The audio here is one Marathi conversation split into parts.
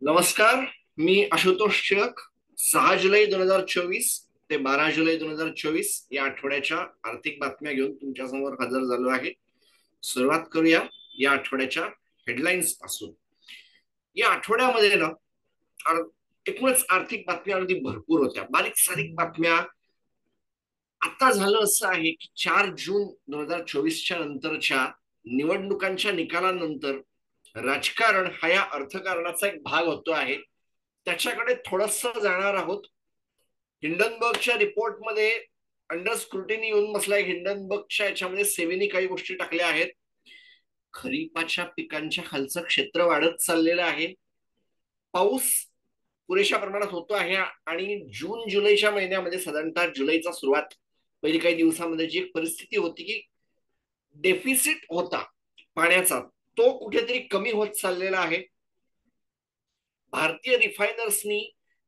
नमस्कार. मी आशुतोष टिळक. 6 जुलै 2024 ते 12 जुलै 2024 या आठवड्याच्या आर्थिक बातम्या घेऊन तुमच्या समोर हजर झालो आहे. सुरुवात करूया या आठवड्याच्या हेडलाईन्स पासून. या आठवड्यामध्ये ना एकूणच आर्थिक बातम्या अगदी भरपूर होत्या, बारीक सारीक बातम्या. आता झालं असं आहे की 4 जून 2024च्या नंतरच्या निवडणुकांच्या निकालानंतर राजकारण हा या अर्थकारणाचा एक भाग होतो आहे. त्याच्याकडे थोडस जाणार आहोत. हिंडनबर्गच्या रिपोर्टमध्ये अंडर स्क्रुटिनी येऊन बसलाय. हिंडनबर्गच्या याच्यामध्ये सेवेनी काही गोष्टी टाकल्या आहेत. खरीपाच्या पिकांच्या खालचं क्षेत्र वाढत चाललेलं आहे. पाऊस पुरेशा प्रमाणात होतो आहे आणि जून जुलैच्या महिन्यामध्ये साधारणतः जुलैचा सुरुवात पहिली काही दिवसामध्ये जी एक परिस्थिती होती की डेफिसिट होता पाण्याचा, तो कुठेतरी कमी होत चाललेला आहे. भारतीय रिफायनर्सनी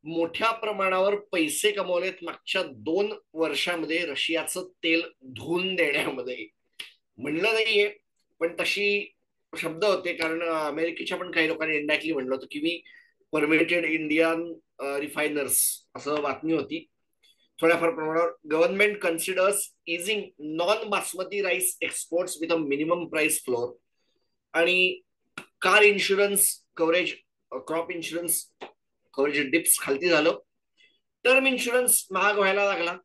मोठ्या प्रमाणावर पैसे कमवलेत मागच्या 2 वर्षामध्ये रशियाचं तेल धुवून देण्यामध्ये. म्हणलं नाहीये, पण तशी शब्द होते, कारण अमेरिकेच्या पण काही लोकांनी इंडायरेक्टली म्हणलं होतं की वी परमिटेड इंडियन रिफायनर्स, असं बातमी होती. थोड्याफार प्रमाणावर government considers easing non basmati rice exports with a minimum price floor. आणि car insurance coverage, crop insurance coverage dips खालती झालं. टर्म इन्शुरन्स महाग व्हायला लागला.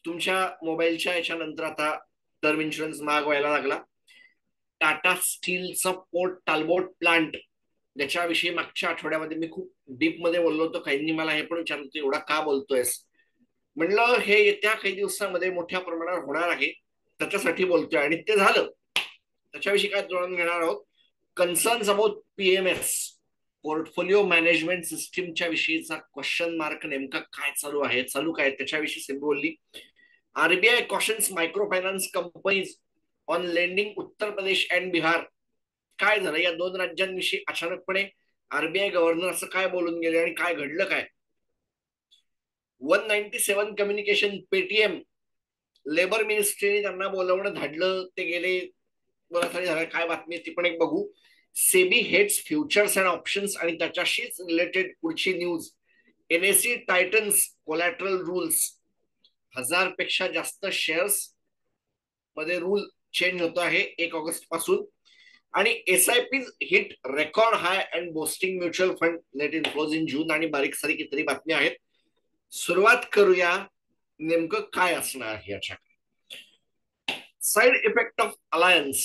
तुमच्या मोबाईलच्या याच्यानंतर आता टर्म इन्शुरन्स महाग व्हायला लागला. टाटा स्टीलचा पोर्ट टालबोट प्लांट, ज्याच्याविषयी मागच्या आठवड्यामध्ये मी खूप डीप मध्ये बोललो होतो. काहींनी मला हे पण विचारलं होतं एवढा का बोलतोयस. म्हणलं हे येत्या काही दिवसामध्ये मोठ्या प्रमाणावर होणार आहे, त्याच्यासाठी बोलतोय आणि ते झालं. त्याच्याविषयी काय जाणून घेणार आहोत. Concerns about PMS, portfolio management सिस्टीमच्या विषयीचा क्वेश्चन मार्क, नेमका काय चालू आहे, चालू काय, त्याच्याविषयी सिंबू बोलली. RBI cautions micro finance companies on lending Uttar Pradesh and Bihar. काय झालं या दोन राज्यांविषयी अचानकपणे आरबीआय गव्हर्नर असं काय बोलून गेले आणि काय घडलं काय. 197 कम्युनिकेशन पेटीएम, लेबर मिनिस्ट्रीने त्यांना बोलवणं धाडलं, ते गेले. बराच झालं, काय बातमी ती पण एक बघू. SEBI heads futures and options आणि त्याच्याशीच रिलेटेड पुढची news. NSC Titans collateral rules, 1000 पेक्षा जास्त शेअर्स मध्ये रूल चेंज होतो आहे 1 ऑगस्ट पासून. आणि SIP hit record high and boosting mutual fund net inflows in June, आणि बारीक सारीक इतरी बातम्या आहेत. सुरुवात करूया नेमकं काय असणार याच्या. Side effect of alliance.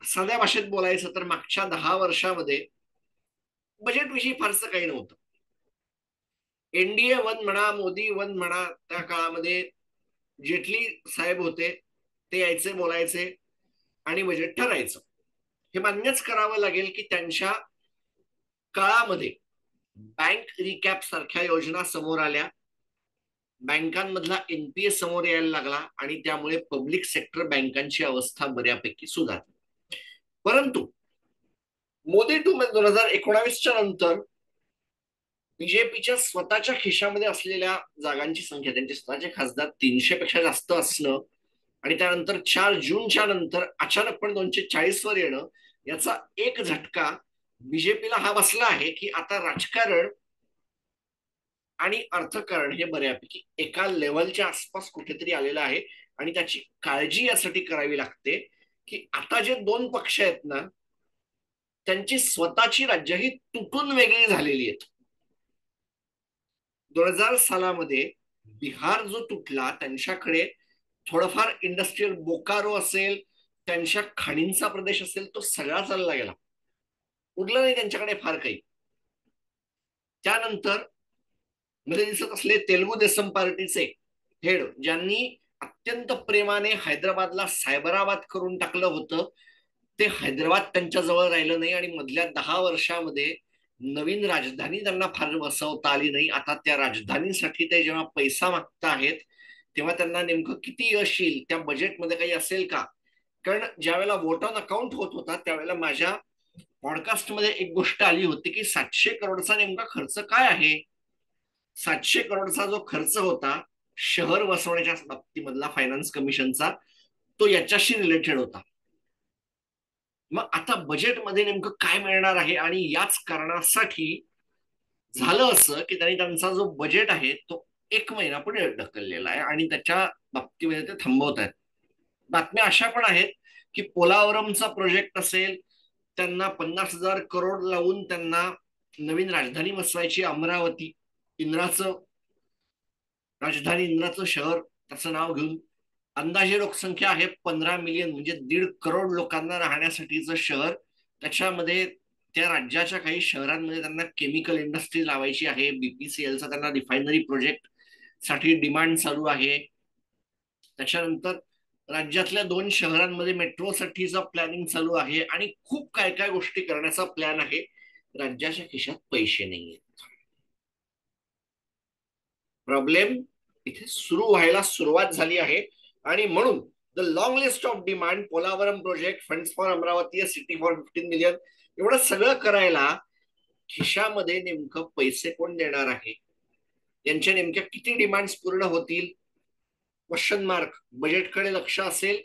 साध्या भाषेत बोलायचं तर मागच्या 10 वर्षामध्ये बजेट विषयी फारसं काही नव्हतं. एनडीए वन म्हणा, मोदी वन म्हणा, त्या काळामध्ये जेटली साहेब होते, ते यायचे, बोलायचे आणि बजेट ठरायचं. हे मान्यच करावं लागेल की त्यांच्या काळामध्ये बँक रिकॅप सारख्या योजना समोर आल्या, बँकांमधला एनपीए समोर यायला लागला आणि त्यामुळे पब्लिक सेक्टर बँकांची अवस्था बऱ्यापैकी सुधारली. परंतु मोदी 2019च्या नंतर बीजेपीच्या स्वतःच्या खिशामध्ये असलेल्या जागांची संख्या, त्यांचे स्वतःचे खासदार 300 पेक्षा जास्त असणं आणि त्यानंतर 4 जूनच्या नंतर अचानकपणे 240 वर येणं, याचा एक झटका बीजेपीला हा बसला आहे की आता राजकारण आणि अर्थकारण हे बऱ्यापैकी एका लेवलच्या आसपास कुठेतरी आलेलं आहे. आणि त्याची काळजी यासाठी करावी लागते की आता जे दोन पक्ष आहेत ना, त्यांची स्वतःची राज्य ही तुटून वेगळी झालेली आहेत. 2000 सालामध्ये बिहार जो तुटला, त्यांच्याकडे थोडंफार इंडस्ट्रीयल बोकारो असेल, त्यांच्या खाणींचा प्रदेश असेल, तो सगळा चालला गेला. उरलं नाही त्यांच्याकडे फार काही. त्यानंतर मध्ये दिसत असले तेलुगू देसम पार्टीचे हेड, ज्यांनी अत्यंत प्रेमाने हैदराबादला सायबराबाद करून टाकलं होतं, ते हैदराबाद त्यांच्या जवळ राहिलं नाही आणि मधल्या 10 वर्षामध्ये नवीन राजधानी त्यांना फार बसवता आली नाही. आता त्या राजधानीसाठी ते जेव्हा पैसा मागता आहेत, तेव्हा त्यांना नेमकं किती यश येईल, त्या बजेटमध्ये काही असेल का. कारण ज्या वेळेला वोट ऑन अकाउंट होत होता, त्यावेळेला माझ्या पॉडकास्टमध्ये एक गोष्ट आली होती की 700 करोडचा नेमका खर्च काय आहे. 700 करोडचा जो खर्च होता शहर वसवण्याच्या बाबतीमधला फायनान्स कमिशनचा, तो याच्याशी रिलेटेड होता. मग आता बजेटमध्ये नेमकं काय मिळणार आहे, आणि याच कारणासाठी झालं असं की त्यांनी त्यांचा जो बजेट आहे तो 1 महिना पुढे ढकललेला आहे आणि त्याच्या बाबतीमध्ये ते थांबवत आहेत. बातम्या अशा पण आहेत की पोलावरमचा प्रोजेक्ट असेल, त्यांना 50,000 करोड लावून त्यांना नवीन राजधानी बसवायची, अमरावती, इंद्राचं राजधानी, इंद्राचं शहर त्याचं नाव घेऊन. अंदाजे लोकसंख्या आहे 15 मिलियन, म्हणजे 1.5 करोड लोकांना राहण्यासाठीचं शहर. त्याच्यामध्ये त्या राज्याच्या काही शहरांमध्ये त्यांना केमिकल इंडस्ट्री लावायची आहे. बीपीसीएलचा त्यांना रिफायनरी प्रोजेक्ट साठी डिमांड चालू आहे. त्याच्यानंतर राज्यातल्या 2 शहरांमध्ये मेट्रोसाठीचा प्लॅनिंग चालू आहे आणि खूप काय काय गोष्टी करण्याचा प्लॅन आहे. राज्याच्या खिशात पैसे नाहीये. प्रॉब्लेम इथे सुरू व्हायला सुरुवात झाली आहे. आणि म्हणून the long list of demand, Polavaram project, funds for Amravati, city for 15 million, एवढं सगळं करायला खिशामध्ये नेमकं पैसे कोण देणार आहे, यांच्या नेमक्या किती डिमांड्स पूर्ण होतील, क्वेश्चन मार्क. बजेटकडे लक्ष असेल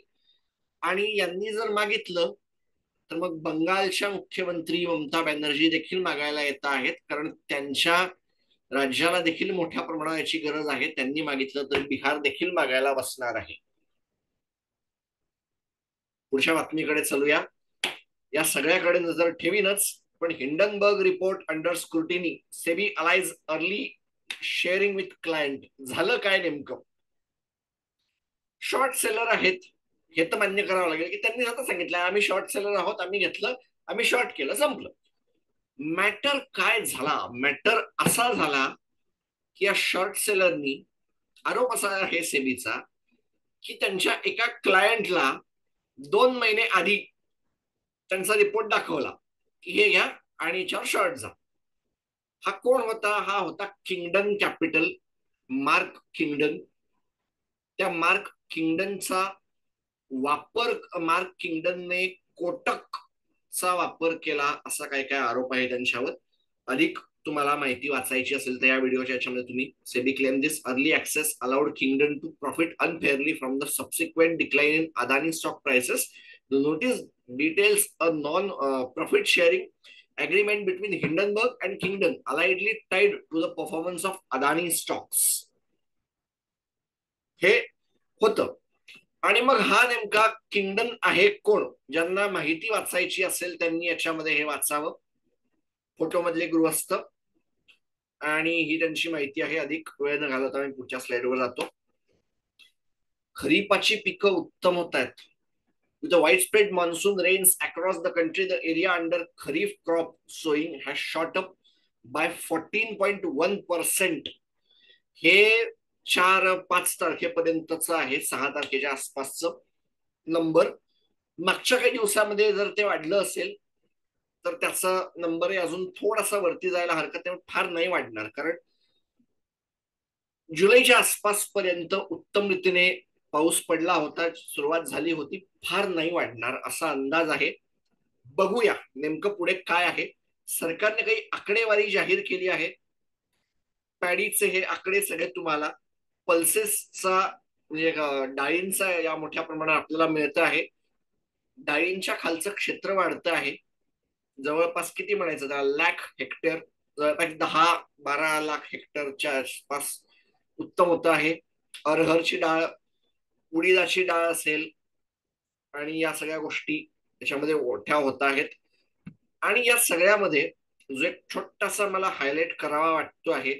आणि यांनी जर मागितलं तर मग बंगालच्या मुख्यमंत्री ममता बॅनर्जी देखील मागायला येत आहेत, कारण त्यांच्या राज्याला देखील मोठ्या प्रमाणात याची गरज आहे. त्यांनी मागितलं तर बिहार देखील मागायला बसणार आहे. पुढच्या बातमीकडे चलूया. या सगळ्याकडे नजर ठेवीनच, पण Hindenburg report under scrutiny, SEBI alleges early sharing with client. झालं काय नेमकं? शॉर्ट सेलर आहेत हे तर मान्य करावं लागेल की त्यांनी स्वतः सांगितलं आम्ही शॉर्ट सेलर आहोत, आम्ही घेतलं, आम्ही शॉर्ट केलं, संपलं. मॅटर काय झाला? मॅटर असा झाला की या शॉर्ट सेलरनी, आरोप असा आहे सेबीचा की त्यांच्या एका क्लायंटला 2 महिने आधी त्यांचा रिपोर्ट दाखवला की हे घ्या आणि याच्यावर शॉर्ट जा. हा कोण होता? हा होता किंगडन कॅपिटल, मार्क किंगडन. त्या मार्क किंगडनचा वापर, मार्क किंगडनने कोटकचा वापर केला, असा काय काय आरोप आहे त्यांच्यावर. अधिक तुम्हाला माहिती वाचायची असेल तर या व्हिडिओच्या याच्यामध्ये तुम्ही. SEBI claim this early access allowed Kingdon to profit unfairly from the subsequent decline in Adani stock prices. The notice details a non profit sharing agreement between Hindenburg and Kingdom alliedly tied to the performance of Adani stocks. हे होतं. आणि मग हा नेमका किंगडन आहे कोण? ज्यांना माहिती वाचायची असेल त्यांनी याच्यामध्ये हे वाचावं. फोटो मधले गृहस्थ, आणि ही त्यांची माहिती आहे. अधिक वेळ न घालवता मी पुढच्या स्लाइडवर जातो. खरीपाची पिकं उत्तम होत आहेत. With the widespread monsoon rains across the country, the area under Kharif crop sowing has shot up by 14.1%. हे 4-5 तारखेपर्यंतचं आहे, 6 तारखेच्या आसपासचं नंबर. मागच्या काही दिवसामध्ये जर ते वाढलं असेल तर त्याचा नंबर अजून थोडासा वरती जायला हरकत नाही, फार नाही वाढणार, कारण जुलैच्या आसपास पर्यंत उत्तम रीतीने पाऊस पडला होता, सुरुवात झाली होती. फार नाही वाढणार असा अंदाज आहे. बघूया नेमकं पुढे काय आहे. सरकारने काही आकडेवारी जाहीर केली आहे. पॅडीचे हे आकडे सगळे तुम्हाला पल्सेसचा, म्हणजे डाळींचा या मोठ्या प्रमाणात आपल्याला मिळतं आहे. डाळींच्या खालचं क्षेत्र वाढतं आहे. जवळपास किती म्हणायचं त्याला, लाख हेक्टर, जवळपास 10-12 लाख हेक्टरच्या आसपास उत्तम होतं आहे. अरहरची डाळ, उडीदाची डाळ असेल, आणि या सगळ्या गोष्टी त्याच्यामध्ये मोठ्या होत आहेत. आणि या सगळ्यामध्ये जो एक छोटासा मला हायलाइट करावा वाटतो आहे,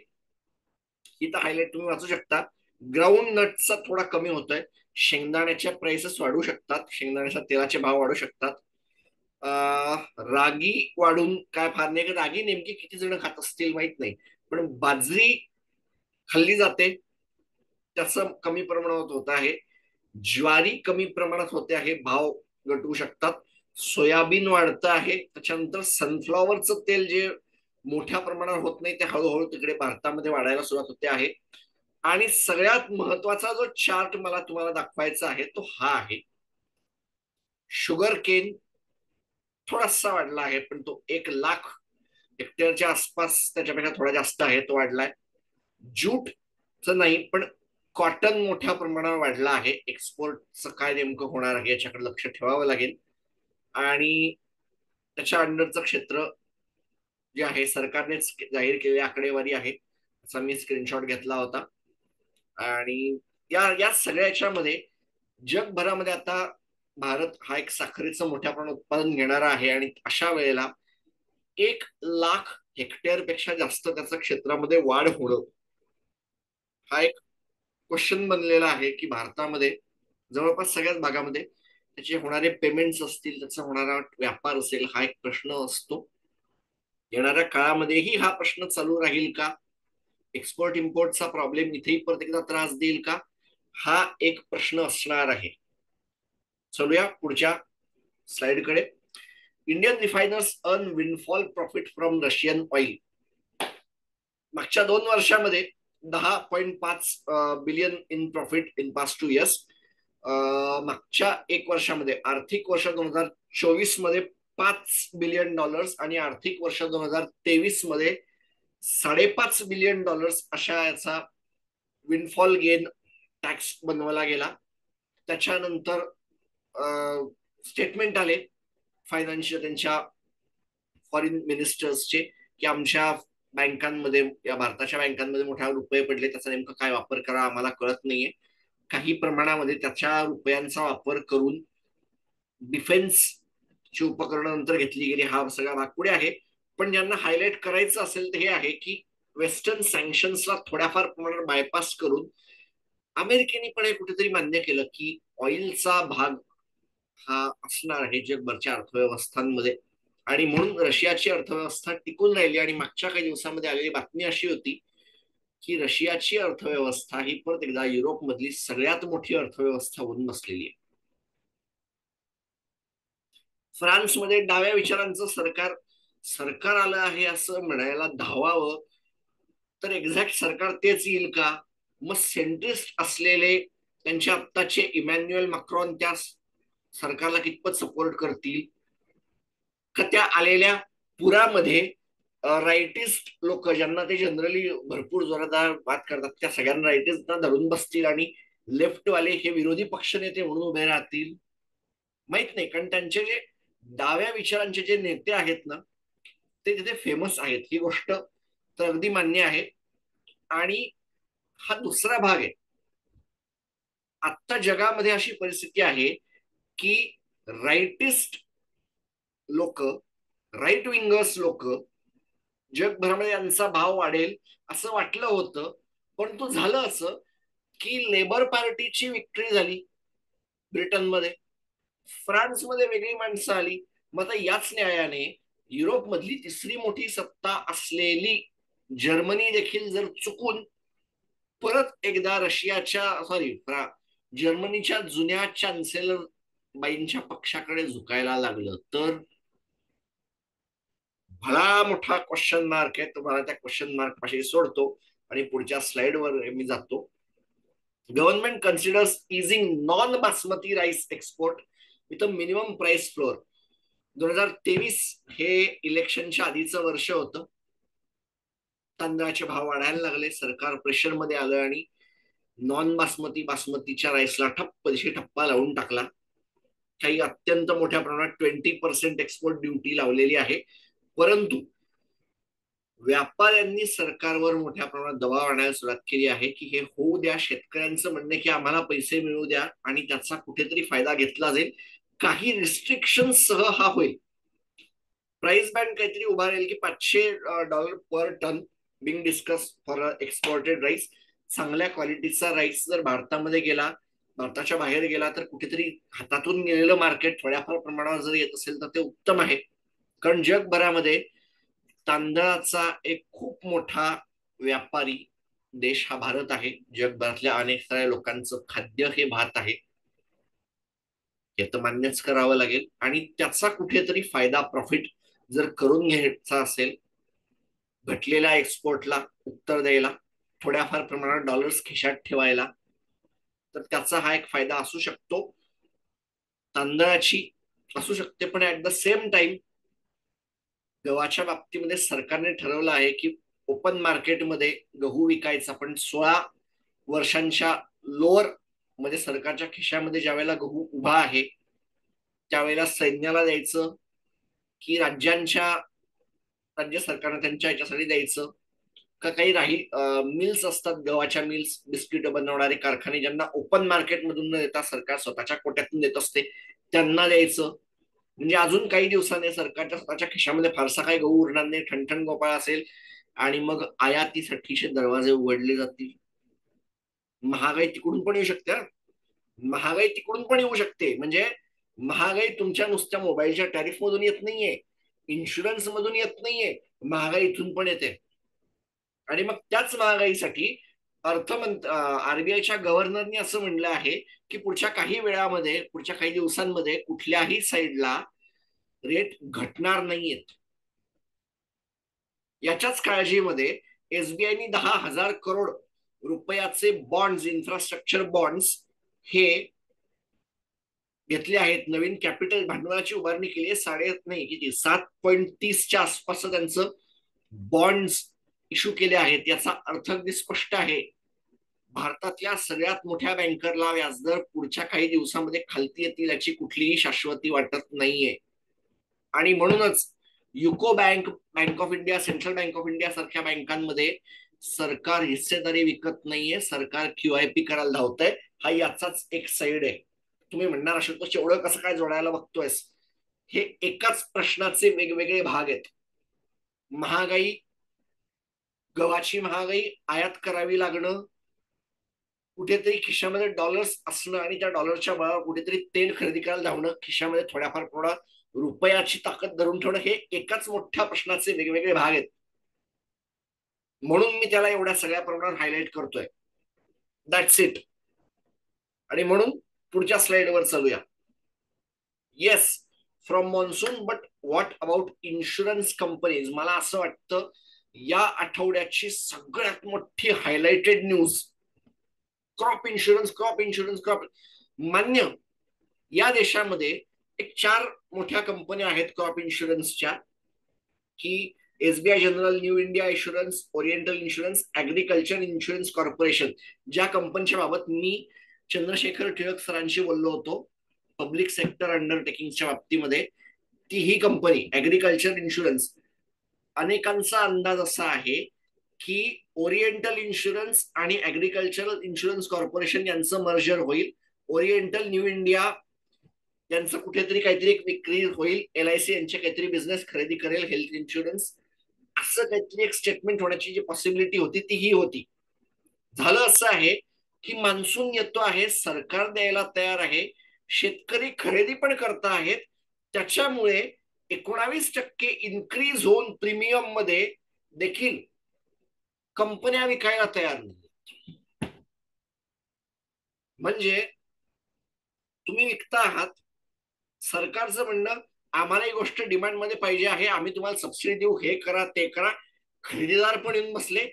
इथं हायलाइट तुम्ही वाचू शकता. ग्राउंड नटचा थोडा कमी होतोय. शेंगदाण्याच्या प्राइसेस वाढू शकतात, शेंगदाण्याच्या तेलाचे भाव वाढू शकतात. रागी वाढून काय फार नाही, रागी नेमकी किती जण खात असतील माहित नाही, पण बाजरी खाल्ली जाते, त्याचं कमी प्रमाणात होत आहे. ज्वारी कमी प्रमाणात होते आहे, भाव घटू शकतात. सोयाबीन वाढतं आहे. त्याच्यानंतर सनफ्लॉवरचं तेल जे मोठ्या प्रमाणात होत नाही ते हळूहळू तिकडे भारतामध्ये वाढायला सुरुवात होते आहे. आणि सगळ्यात महत्वाचा जो चार्ट मला तुम्हाला दाखवायचा आहे तो हा आहे. शुगर केन थोडासा वाढला आहे, पण तो 1 लाख हेक्टरच्या आसपास, त्याच्यापेक्षा थोडा जास्त आहे, तो वाढलाय. ज्यूटचं नाही, पण कॉटन मोठ्या प्रमाणावर वाढला आहे. एक्सपोर्टचं काय नेमकं होणार आहे याच्याकडे लक्ष ठेवावं लागेल. आणि त्याच्या अंडरचं क्षेत्र जे आहे सरकारनेच जाहीर केलेली आकडेवारी आहे, त्याचा मी स्क्रीनशॉट घेतला होता. आणि या सगळ्या याच्यामध्ये जगभरामध्ये आता भारत हा एक साखरेचं मोठ्या प्रमाणात उत्पादन घेणारा आहे आणि अशा वेळेला 1,00,000 पेक्षा जास्त त्याच्या क्षेत्रामध्ये वाढ होणं हा एक क्वेश्चन बनलेला आहे की भारतामध्ये जवळपास सगळ्याच भागामध्ये त्याचे होणारे पेमेंट्स असतील, त्याचा होणारा व्यापार असेल, हा एक प्रश्न असतो. येणाऱ्या काळामध्येही हा प्रश्न चालू राहील का? एक्सपोर्ट इम्पोर्टचा प्रॉब्लेम इथेही परत एकदा त्रास देईल का? हा एक प्रश्न असणार आहे. चलूया पुढच्या स्लाइडकडे. Indian refiners earn windfall profit from Russian oil. मागच्या 2 वर्षामध्ये 10.5 billion in profit in past 2 years. मागच्या 1 वर्षामध्ये आर्थिक वर्ष 2024 मध्ये $5 बिलियन आणि आर्थिक वर्ष 2023 मध्ये $5.5 बिलियन अशा याचा विंडफॉल गेन टॅक्स बनवला गेला. त्याच्यानंतर स्टेटमेंट आले फायनान्शियल त्यांच्या फॉरेन मिनिस्टर्सचे की आमच्या बँकांमध्ये, या भारताच्या बँकांमध्ये मोठ्या रुपये पडले, त्याचा नेमका काय वापर करा आम्हाला कळत नाहीये. काही प्रमाणामध्ये त्याच्या रुपयांचा वापर करून डिफेन्सची उपकरणं नंतर घेतली गेली, हा सगळा भाग पुढे आहे. पण ज्यांना हायलाइट करायचं असेल तर हे आहे की वेस्टर्न सँक्शन्सला थोड्याफार प्रमाणात बायपास करून अमेरिकेने पण हे कुठेतरी मान्य केलं की ऑइलचा भाग हा असणार आहे जगभरच्या अर्थव्यवस्थांमध्ये. आणि म्हणून रशियाची अर्थव्यवस्था टिकून राहिली. आणि मागच्या काही दिवसांमध्ये आलेली बातमी अशी होती की रशियाची अर्थव्यवस्था ही परत एकदा युरोपमधली सगळ्यात मोठी अर्थव्यवस्था होऊन बसलेली आहे. फ्रान्समध्ये डाव्या विचारांचं सरकार सरकार आलं आहे असं म्हणायला धावावं तर एक्झॅक्ट सरकार तेच येईल का? मग सेंट्रिस्ट असलेले त्यांचे आत्ताचे इमॅन्युएल मॅक्रॉन त्या सरकारला कितपत सपोर्ट करतील का? त्या आलेल्या पुरामध्ये राईटिस्ट लोक ज्यांना ते जनरली भरपूर जोरदार बात करतात त्या सगळ्यांना राईटिस्टना धरून बसतील आणि लेफ्टवाले हे विरोधी पक्षनेते म्हणून उभे राहतील? माहित नाही. कारण त्यांचे जे डाव्या विचारांचे जे नेते आहेत ना ते तिथे फेमस आहेत, ही गोष्ट तर अगदी मान्य आहे. आणि हा दुसरा भाग आहे. आत्ता जगामध्ये अशी परिस्थिती आहे की राईटिस्ट लोक, राईट विंगर्स लोक जगभरामध्ये यांचा भाव वाढेल असं वाटलं होतं. पण तो झालं असं की लेबर पार्टीची विक्ट्री झाली ब्रिटनमध्ये, फ्रान्समध्ये वेगळी माणसं आली. मग आता याच न्यायाने युरोपमधली तिसरी मोठी सत्ता असलेली जर्मनी देखील जर चुकून परत एकदा रशियाच्या जर्मनीच्या जुन्या चान्सेलर बाईंच्या पक्षाकडे झुकायला लागलं तर भला मोठा क्वेश्चन मार्क आहे. तुम्हाला त्या क्वेश्चन मार्क पाशी सोडतो आणि पुढच्या स्लाइडवर मी जातो. Government considers easing non basmati rice export with a minimum price floor. 2023 हे इलेक्शनच्या आधीचं वर्ष होतं. तांदळाचे भाव वाढायला लागले, सरकार प्रेशरमध्ये आलं आणि नॉन बासमती बासमतीच्या राईसला ठप्पा लावून टाकला. काही अत्यंत मोठ्या प्रमाणात 20% एक्सपोर्ट ड्युटी लावलेली आहे. परंतु व्यापाऱ्यांनी सरकारवर मोठ्या प्रमाणात दबाव आणायला सुरुवात केली आहे की हे होऊ द्या. शेतकऱ्यांचं म्हणणं की आम्हाला पैसे मिळू द्या आणि त्याचा कुठेतरी फायदा घेतला जाईल. काही रिस्ट्रिक्शन सह हा होईल. प्राइस बँड काहीतरी उभा राहील की $500 per ton being discuss for exported rice. चांगल्या क्वालिटीचा राईस जर भारतामध्ये गेला, भारताच्या बाहेर गेला तर कुठेतरी हातातून गेलेलं मार्केट थोड्याफार प्रमाणावर जर येत असेल तर ते उत्तम आहे. कारण जगभरामध्ये तांदळाचा एक खूप मोठा व्यापारी देश हा भारत आहे. जगभरातल्या अनेक साऱ्या लोकांचं खाद्य हे भात आहे, हे तर मान्यच करावं लागेल. आणि त्याचा कुठेतरी फायदा प्रॉफिट जर करून घ्यायचा असेल, घटलेल्या एक्सपोर्टला उत्तर द्यायला, थोड्याफार प्रमाणात डॉलर्स खिशात ठेवायला, तर त्याचा हा एक फायदा असू शकतो. तांदळाची असू शकते. पण ऍट द सेम टाइम गव्हाच्या बाबतीमध्ये सरकारने ठरवलं आहे की ओपन मार्केटमध्ये गहू विकायचा, पण 16 वर्षांच्या लोअर म्हणजे सरकारच्या खिशामध्ये ज्या वेळेला गहू उभा आहे त्यावेळेला सैन्याला द्यायचं की राज्यांच्या राज्य सरकारनं त्यांच्या ह्याच्यासाठी द्यायचं का काही मिल्स असतात, गव्हाच्या मिल्स, बिस्किट बनवणारे कारखाने ज्यांना ओपन मार्केटमधून न देता सरकार स्वतःच्या कोट्यातून देत असते, त्यांना द्यायचं. म्हणजे अजून काही दिवसांनी सरकारच्या स्वतःच्या खिशामध्ये फारसा काही गहू उरणार नाही, ठणठण गोपाळ असेल आणि मग आयातीसाठीचे दरवाजे उघडले जातील. महागाई तिकडून पण येऊ शकते. महागाई तिकडून पण येऊ शकते. म्हणजे महागाई तुमच्या नुसत्या मोबाईलच्या टॅरिफ मधून येत नाहीये, इन्शुरन्स मधून येत नाहीये, महागाई इथून पण येते. आणि मग त्याच महागाईसाठी आरबीआयच्या गव्हर्नरनी असं म्हणलं आहे की पुढच्या काही वेळामध्ये, पुढच्या काही दिवसांमध्ये कुठल्याही साईडला रेट घटणार नाहीयेत. याच्याच काळजीमध्ये एसबीआयनी 10,000 करोड रुपयाचे बॉन्ड्स, इन्फ्रास्ट्रक्चर बॉन्ड्स हे घेतले आहेत. नवीन कॅपिटल भांडवलाची उभारणी केली आहे. साडे नाही किती 7.30च्या आसपास त्यांचं बॉन्ड्स इश्यू केले आहेत. याचा अर्थ अगदी स्पष्ट आहे, भारतातल्या सगळ्यात मोठ्या बँकरला व्याजदर पुढच्या काही दिवसांमध्ये खालती येतील याची कुठलीही शाश्वती वाटत नाहीये. आणि म्हणूनच UCO bank, bank of India, central bank of India सारख्या बँकांमध्ये सरकार हिस्सेदारी विकत नाहीये, सरकार QIP करायला धावतंय. हा याचाच एक साईड आहे. तुम्ही म्हणणार असेल तो एवढं कसं काय जोडायला बघतोयस? हे एकाच प्रश्नाचे वेगवेगळे भाग आहेत. महागाई, गव्हाची महागाई, आयात करावी लागणं, कुठेतरी खिशामध्ये डॉलर्स असणं आणि त्या डॉलरच्या बळावर कुठेतरी तेल खरेदी करायला धावणं, खिशामध्ये थोड्याफार थोडा रुपयाची ताकद धरून ठेवणं, हे एकाच मोठ्या प्रश्नाचे वेगवेगळे भाग आहेत. म्हणून मी त्याला एवढ्या सगळ्या प्रमाणात हायलाइट करतोय. That's it. आणि म्हणून पुढच्या स्लाइडवर चालूया. Yes, from monsoon, but what about insurance companies? मला असं वाटतं या आठवड्याची सगळ्यात मोठी highlighted news crop insurance. Crop insurance, crop मान्य. या देशामध्ये एक 4 मोठ्या कंपन्या आहेत क्रॉप इन्शुरन्सच्या, की SBI general, new India insurance, oriental insurance, agriculture insurance corporation. ज्या कंपनीच्या बाबत मी चंद्रशेखर टिळक सरांशी बोललो होतो पब्लिक सेक्टर अंडरटेकिंगच्या बाबतीमध्ये, ती ही कंपनी ऍग्रिकल्चर इन्शुरन्स. अनेकांचा अंदाज असा आहे की ओरिएंटल इन्शुरन्स आणि ऍग्रिकल्चरल इन्शुरन्स कॉर्पोरेशन यांचं मर्जर होईल. ओरिएंटल न्यू इंडिया यांचं कुठेतरी काहीतरी एक विक्री होईल, LIC यांचे काहीतरी बिझनेस खरेदी करेल, हेल्थ इन्शुरन्स, असं काहीतरी एक स्टेटमेंट होण्याची जी पॉसिबिलिटी होती ती ही होती. झालं असं आहे की मान्सून येतो आहे, सरकार द्यायला तयार आहे, शेतकरी खरेदी पण करता आहेत, त्याच्यामुळे 19% इन्क्रीज होऊन प्रीमियम मध्ये देखील कंपन्या विकायला तयार नाही. म्हणजे तुम्ही विकता आहात, सरकारचं म्हणणं आम्हाला ही गोष्ट डिमांड मध्ये पाहिजे आहे, आम्ही तुम्हाला सबसिडी देऊ, हे करा ते करा. खरेदीदार पण येऊन बसले,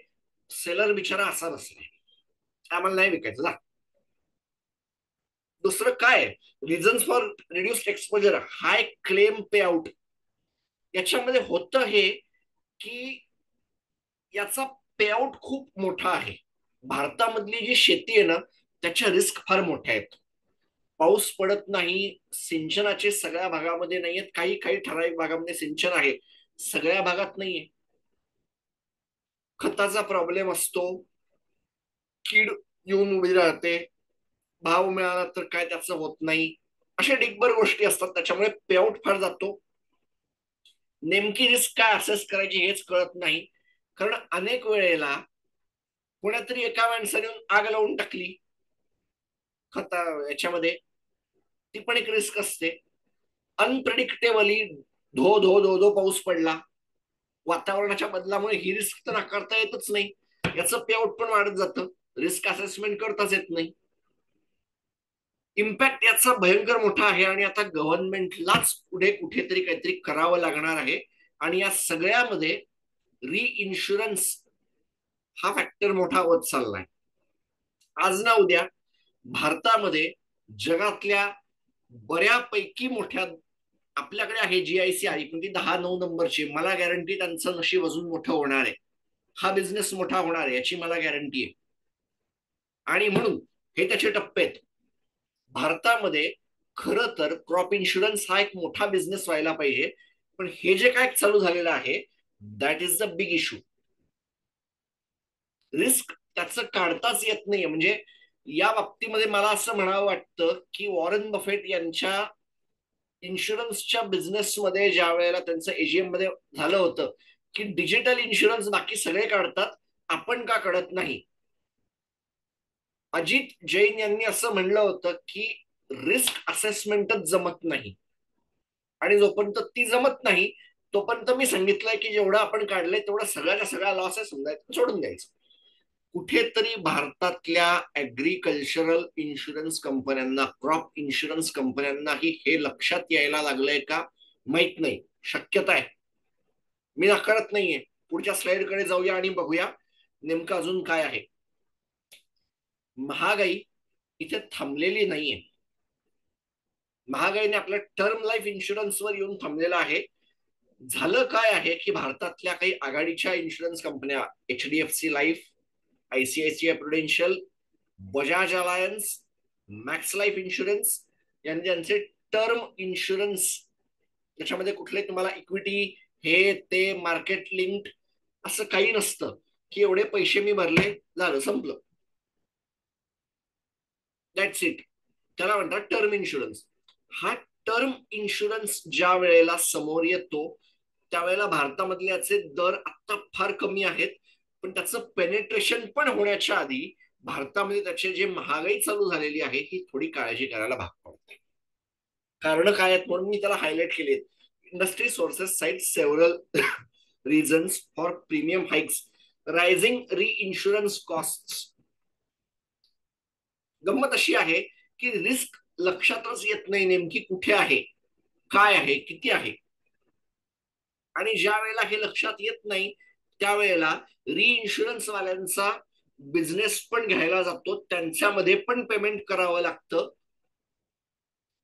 सेलर बिचारा असा बसले, आम्हाला नाही विकायचं जा. दुसरं काय, reasons for reduced exposure, high claim pay out. याच्यामध्ये होतं हे की याचा पेआउट खूप मोठा आहे. भारतामधली जी शेती आहे ना, त्याच्या रिस्क फार मोठ्या आहेत. पाऊस पडत नाही, सिंचनाचे सगळ्या भागामध्ये नाहीयेत, काही काही ठराविक भागामध्ये सिंचन आहे, सगळ्या भागात नाहीये. खताचा प्रॉब्लेम असतो, कीड येऊन उभी राहते, भाव मिळाला तर काय त्याचं होत नाही, अशा डिगभर गोष्टी असतात. त्याच्यामुळे पेआउट फार जातो. नेमकी रिस्क काय असेस करायची हेच कळत नाही, कारण अनेक वेळेला कोणातरी एका माणसाने आग लावून टाकली खता याच्यामध्ये, ती पण एक रिस्क असते. अनप्रेडिक्टेबली धो धो धो धो पाऊस पडला, वातावरणाच्या बदलामुळे ही रिस्क तर नाकारता येतच नाही, याचं पेआउट पण वाढत जातं, रिस्क असेसमेंट करताच येत नाही. इम्पॅक्ट याचा भयंकर मोठा आहे आणि आता गव्हर्नमेंटलाच पुढे कुठेतरी काहीतरी करावं लागणार आहे. आणि या सगळ्यामध्ये रिइन्शुरन्स हा फॅक्टर मोठा होत चाललाय. आज ना उद्या भारतामध्ये जगातल्या बऱ्यापैकी मोठ्या, आपल्याकडे आहे GIC पण ती 10-9 नंबरची, मला गॅरंटी त्यांचं नशीब अजून मोठं होणार आहे, हा बिझनेस मोठा होणार आहे याची मला गॅरंटी आहे. आणि म्हणून हे त्याचे टप्पे आहेत. भारतामध्ये खरं तर क्रॉप इन्शुरन्स हा एक मोठा बिझनेस व्हायला पाहिजे, पण हे जे काय चालू झालेलं आहे that is the big issue. Risk त्याचं काढताच येत नाहीये. म्हणजे या बाबतीमध्ये मला असं म्हणावं वाटतं की वॉरन बफेट यांच्या इन्शुरन्सच्या बिझनेसमध्ये ज्या वेळेला त्यांचं एजीएम मध्ये झालं होतं की डिजिटल इन्शुरन्स बाकी सगळे काढतात, आपण का काढत नाही. अजित जैन यांनी असं म्हणलं होतं की रिस्क असेसमेंटच जमत नाही, आणि जोपर्यंत ती जमत नाही तोपर्यंत मी सांगितलंय की जेवढं आपण काढलंय तेवढं सगळ्याच्या सगळ्या लॉस आहे समजायचं, सोडून द्यायचं. कुठेतरी भारतातल्या ऍग्रीकल्चरल इन्शुरन्स कंपन्यांना, क्रॉप इन्शुरन्स कंपन्यांनाही हे लक्षात यायला लागलंय का माहित नाही. शक्यता आहे, मी नाकारत नाहीये. पुढच्या स्लाइडकडे जाऊया आणि बघूया नेमकं अजून काय आहे. महागाई इथे थांबलेली नाहीये. महागाईने आपल्या टर्म लाईफ इन्शुरन्सवर येऊन थांबलेला आहे. झालं काय आहे की भारतातल्या काही आघाडीच्या इन्शुरन्स कंपन्या, HDFC life, ICICI Prudential, Bajaj alliance, max life insurance यांनी त्यांचे टर्म इन्शुरन्स, त्याच्यामध्ये कुठले तुम्हाला इक्विटी हे ते मार्केट लिंक्ड असं काही नसतं की एवढे पैसे मी भरले झालं संपलं, दॅट्स इट, त्याला म्हणतात टर्म इन्शुरन्स. हा टर्म इन्शुरन्स ज्या वेळेला समोर येतो त्यावेळेला भारतामधले याचे दर आता फार कमी आहेत, पण त्याचं पेनेट्रेशन पण होण्याच्या आधी भारतामध्ये त्याचे जे महागाई चालू झालेली आहे ही थोडी काळजी करायला भाग पडते. कारण काय आहेत म्हणून मी त्याला हायलाइट केले. Industry sources cite several reasons for premium hikes, rising reinsurance cost. गंमत अशी आहे की रिस्क लक्षातच येत नाही नेमकी कुठे आहे, काय आहे, किती आहे. आणि ज्या वेळेला हे लक्षात येत नाही त्यावेळेला री इन्शुरन्स वाल्यांचा बिझनेस पण घ्यायला जातो, त्यांच्यामध्ये पण पेमेंट करावं लागतं.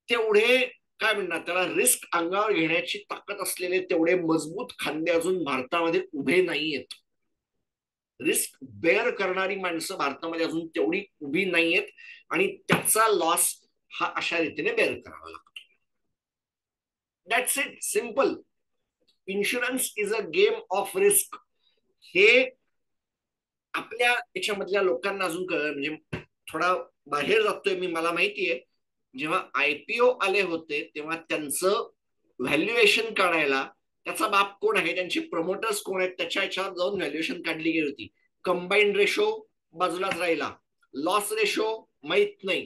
तेवढे काय म्हणणार त्याला, रिस्क अंगावर घेण्याची ताकद असलेले तेवढे मजबूत खांदे अजून भारतामध्ये उभे नाहीयेत. रिस्क बेअर करणारी माणसं भारतामध्ये अजून तेवढी उभी नाहीयेत, आणि त्याचा लॉस हा अशा रीतीने बेअर करावा लागतो. That's it, simple. Insurance is a game of risk. हे आपल्या याच्यामधल्या लोकांना अजून कळलं. म्हणजे थोडा बाहेर जातोय मी, मला माहितीये. जेव्हा आयपीओ आले होते तेव्हा त्यांचं व्हॅल्युएशन काढायला त्याचा बाप कोण आहे, त्यांचे प्रमोटर्स कोण आहेत, त्याच्या ह्याच्यावर जाऊन व्हॅल्युएशन काढली गेली होती. कंबाईंड रेशो बाजूलाच राहिला, लॉस रेशो माहित नाही.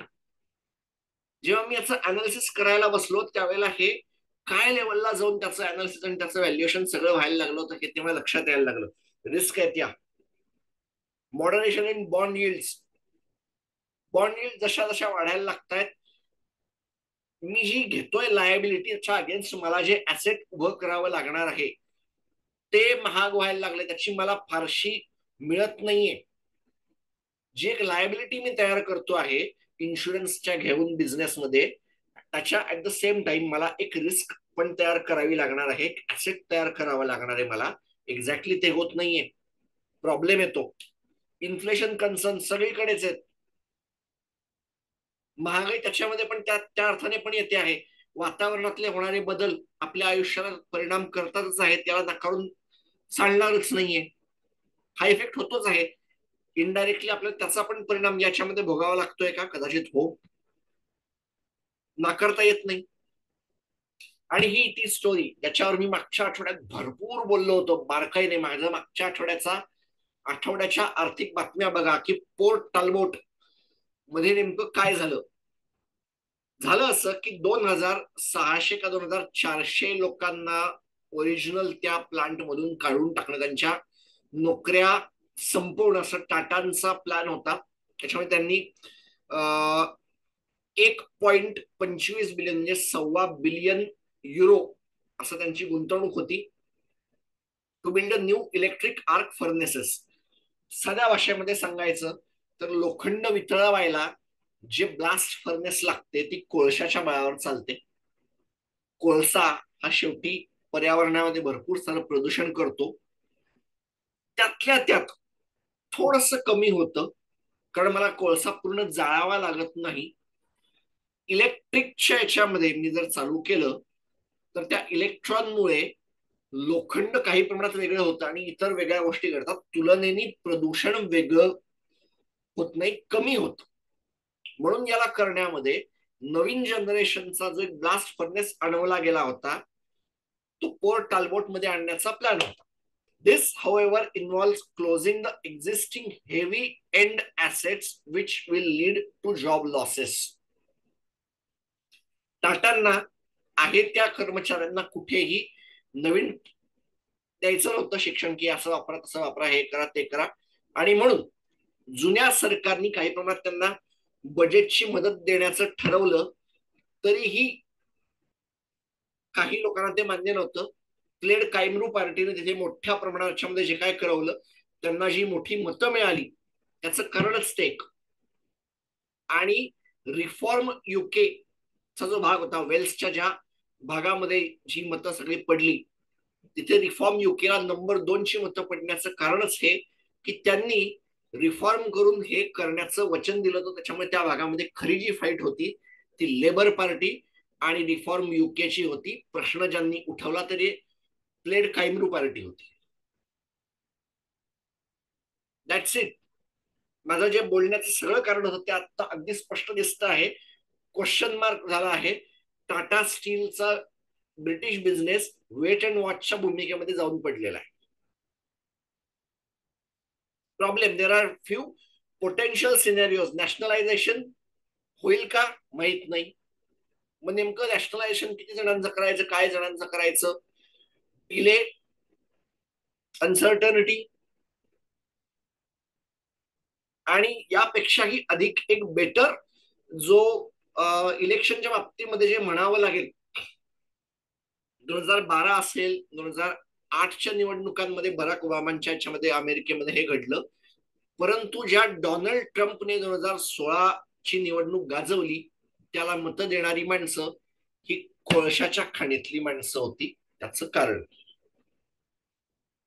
जेव्हा मी याचं अनालिसिस करायला बसलो त्यावेळेला हे काय लेवलला जाऊन त्याचं अनालिसिस आणि त्याचं व्हॅल्युएशन सगळं व्हायला लागलं होतं हे तेव्हा लक्षात यायला लागलं. रिस्क आहेत या. Moderation in bond yields. Bond yield जशा जशा वाढायला लागतायत, मी जी घेतोय लायबिलिटीच्या अगेन्स्ट मला जे ऍसेट उभं करावं लागणार आहे ते महाग व्हायला लागले, त्याची मला फारशी मिळत नाहीये. जी एक लायबिलिटी मी तयार करतो आहे इन्शुरन्सच्या घेऊन बिझनेसमध्ये, त्याच्या ऍट द सेम टाइम मला एक रिस्क पण तयार करावी लागणार आहे, एक ऍसेट तयार करावा लागणार आहे मला. एक्झॅक्टली ते होत नाहीये, प्रॉब्लेम येतो. इन्फ्लेशन कन्सर्न सगळीकडेच आहेत. महागाई त्याच्यामध्ये पण त्या अर्थाने पण येते आहे. वातावरणातले होणारे बदल आपल्या आयुष्याला परिणाम करतातच आहे, त्याला नाकारून चालणारच नाहीये. हा इफेक्ट होतोच आहे. इनडायरेक्टली आपल्याला त्याचा पण परिणाम याच्यामध्ये भोगावा लागतोय का, कदाचित हो, नाकारता येत नाही. आणि ही ती स्टोरी याच्यावर मी मागच्या आठवड्यात भरपूर बोललो होतो बारकाईने. माझं मागच्या आठवड्याच्या आर्थिक बातम्या बघा की पोर्ट टालबोट मध्ये नेमकं काय झालं. झालं असं की 2600 का 2400 लोकांना ओरिजिनल त्या प्लांट मधून काढून टाकणं, त्यांच्या नोकऱ्या संपवणं, असं टाटांचा प्लॅन होता. त्याच्यामुळे त्यांनी 1.25 बिलियन म्हणजे €1.25 बिलियन असं त्यांची गुंतवणूक होती, to build a new electric arc furnaces. साध्या भाषेमध्ये सांगायचं तर लोखंड वितळवायला जे ब्लास्ट फर्नेस लागते ती कोळशाच्या बळावर चालते. कोळसा हा शेवटी पर्यावरणामध्ये भरपूर सारं प्रदूषण करतो. त्यातल्या त्यात थोडस कमी होतं, कारण मला कोळसा पूर्ण जाळावा लागत नाही. इलेक्ट्रिकच्या याच्यामध्ये मी जर चालू केलं तर त्या इलेक्ट्रॉनमुळे लोखंड काही प्रमाणात वेगळं होतं आणि इतर वेगळ्या गोष्टी घडतात, तुलनेने प्रदूषण वेगळं होत नाही, कमी होत. म्हणून याला करण्यामध्ये नवीन जनरेशनचा जो एक ब्लास्ट फर्नेस आणवला गेला होता तो पोर्ट टालबोट मध्ये आणण्याचा प्लॅन होता. This, however, involves closing the existing heavy end assets, which will lead to job losses. टाटांना आहे त्या कर्मचाऱ्यांना कुठेही नवीन द्यायचं नव्हतं शिक्षण, की असं वापरा तसं वापरा, हे करा ते करा. आणि म्हणून जुन्या सरकारने काही प्रमाणात त्यांना बजेटची मदत देण्याचं ठरवलं, तरीही काही लोकांना ते मान्य नव्हतं. प्लेड कायमरू पार्टीने तिथे मोठ्या प्रमाणामध्ये जे काय करवलं, त्यांना जी मोठी मतं मिळाली त्याचं कारणच ते एक. आणि रिफॉर्म युके चा जो भाग होता, वेल्सच्या ज्या भागामध्ये जी मतं सगळी पडली, तिथे रिफॉर्म युकेला नंबर 2 ची मतं पडण्याचं कारणच हे की त्यांनी रिफॉर्म करून हे करण्याचं वचन दिलं होतं. त्याच्यामुळे त्या भागामध्ये खरी जी फाईट होती ती लेबर पार्टी आणि रिफॉर्म युकेची होती. प्रश्न ज्यांनी उठवला तरी प्लेड कायमरू पार्टी होती. That's it. माझं जे बोलण्याचं सगळं कारण होतं ते आता अगदी स्पष्ट दिसत आहे. क्वेश्चन मार्क झाला आहे. टाटा स्टीलचा ब्रिटिश बिझनेस वेट अँड वॉचच्या भूमिकेमध्ये जाऊन पडलेला आहे. Problem, there are few potential scenarios. Nationalisation होईल का माहित नाही. मग नेमकं नॅशनलायझेशन किती जणांचं करायचं, काय जणांचं करायचं, डिले, अनसर्टनिटी. आणि यापेक्षाही अधिक एक बेटर जो इलेक्शनच्या बाबतीमध्ये जे म्हणावं लागेल, 2012 असेल, 2008च्या निवडणुकांमध्ये बराक ओबामांच्या याच्यामध्ये अमेरिकेमध्ये हे घडलं. परंतु ज्या डोनाल्ड ट्रम्पने 2016 ची निवडणूक गाजवली, त्याला मतं देणारी माणसं ही कोळशाच्या खाणीतली माणसं होती. त्याचं कारण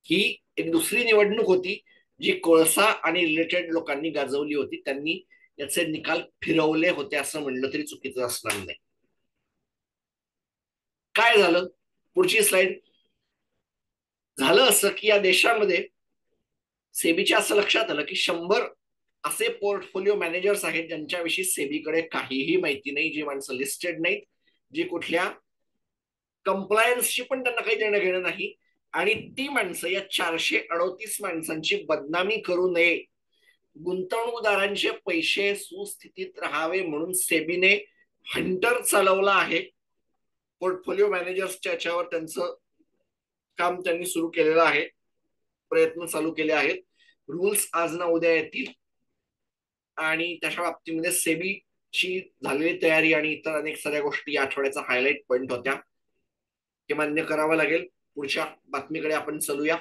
ही एक दुसरी निवडणूक होती जी कोळसा आणि रिलेटेड लोकांनी गाजवली होती. त्यांनी याचे निकाल फिरवले होते असं म्हणलं तरी चुकीचं असणार नाही. काय झालं, पुढची स्लाइड. झालं असं की या देशामध्ये सेबीच्या असं लक्षात आलं की 100 असे पोर्टफोलिओ मॅनेजर्स आहेत ज्यांच्याविषयी सेबीकडे काहीही माहिती नाही, जी माणसं लिस्टेड नाहीत, जी कुठल्या कंप्लायन्सची पण त्यांना काही देणं घेणं नाही. आणि ती माणसं, या 438 माणसांची बदनामी करू नये, गुंतवणूकदारांचे पैसे सुस्थितीत राहावे म्हणून सेबीने हंटर चालवला आहे. पोर्टफोलिओ मॅनेजर्सच्या याच्यावर त्यांचं काम त्यांनी सुरू केलेलं आहे, प्रयत्न चालू केले आहेत. रूल्स आज ना उद्या येतील आणि त्याच्या बाबतीमध्ये सेबीची झालेली तयारी आणि इतर अनेक साऱ्या गोष्टी या आठवड्याचा हायलाइट पॉइंट होत्या, ते मान्य करावं लागेल. पुढच्या बातमीकडे आपण चलूया.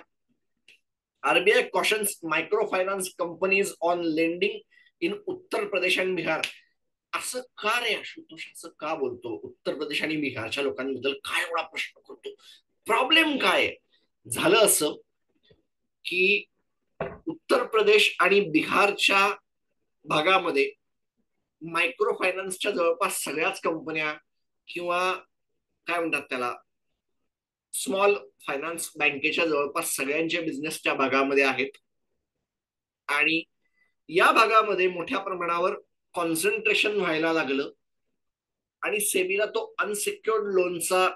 RBI cautions micro finance companies on lending in Uttar Pradesh आणि बिहार. असं का रे आशुतोष, असं का बोलतो? उत्तर प्रदेश आणि बिहारच्या लोकांबद्दल काय एवढा प्रश्न करतो? प्रॉब्लेम काय झालं असं की उत्तर प्रदेश आणि बिहारच्या भागामध्ये मायक्रो फायनान्सच्या जवळपास सगळ्याच कंपन्या किंवा काय म्हणतात त्याला, स्मॉल फायनान्स बँकेच्या जवळपास सगळ्यांचे बिझनेस त्या भागामध्ये आहेत. आणि या भागामध्ये मोठ्या प्रमाणावर कॉन्सन्ट्रेशन व्हायला लागलं आणि सेबीला तो अनसिक्युअर्ड लोनचा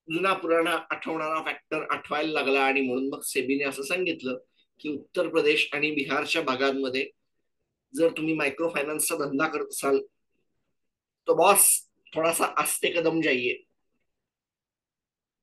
जुना पुराणा आठवणारा फॅक्टर आठवायला लागला. आणि म्हणून मग सेबीने असं सांगितलं की उत्तर प्रदेश आणि बिहारच्या भागांमध्ये जर तुम्ही मायक्रो फायनान्सचा धंदा करत असाल तो बॉस थोड़ा सा आस्ते कदम जाइए.